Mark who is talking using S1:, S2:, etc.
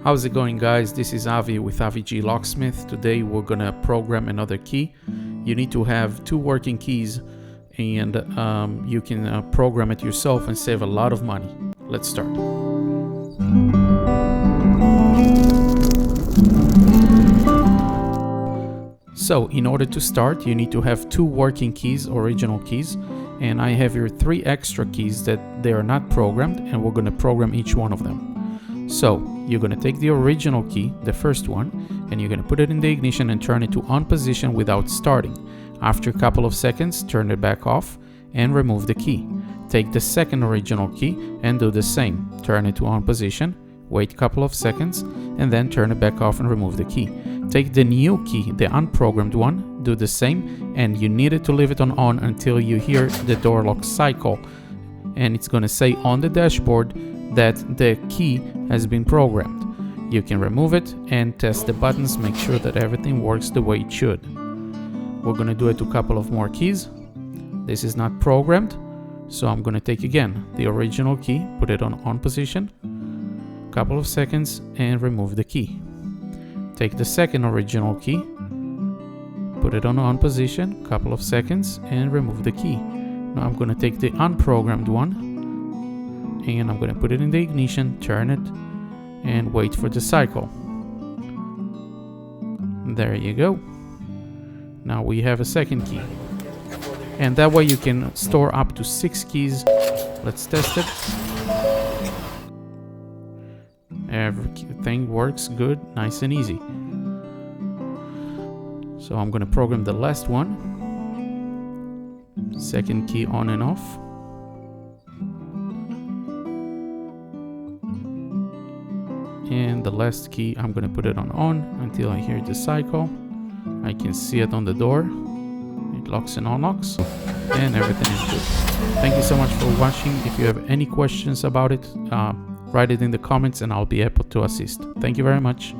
S1: How's it going, guys? This is Avi with AviG Locksmith. Today we're gonna program another key. You need to have two working keys, and you can program it yourself and save a lot of money. Let's start. So in order to start, you need to have two working keys, original keys, and I have here three extra keys that they are not programmed, and we're gonna program each one of them. So you're going to take the original key, the first one, and you're going to put it in the ignition and turn it to on position without starting. After a couple of seconds, turn it back off and remove the key. Take the second original key and do the same. Turn it to on position, wait a couple of seconds, and then turn it back off and remove the key. Take the new key, the unprogrammed one, do the same, and you need it to leave it on until you hear the door lock cycle. And it's going to say on the dashboard that the key has been programmed. You can remove it and test the buttons, make sure that everything works the way it should. We're going to do it to a couple of more keys. This is not programmed, so I'm going to take again the original key, put it on position, couple of seconds, and remove the key. Take the second original key, put it on position, couple of seconds, and remove the key. Now I'm going to take the unprogrammed one, and I'm going to put it in the ignition, turn it, and wait for the cycle. There you go. Now we have a second key, and that way you can store up to 6 keys. Let's test it. Everything works good, nice and easy. So I'm going to program the last one. Second key on and off. And the last key, I'm going to put it on until I hear the cycle. I can see it on the door. It locks and unlocks, and everything is good. Thank you so much for watching. If you have any questions about it, write it in the comments and I'll be able to assist. Thank you very much.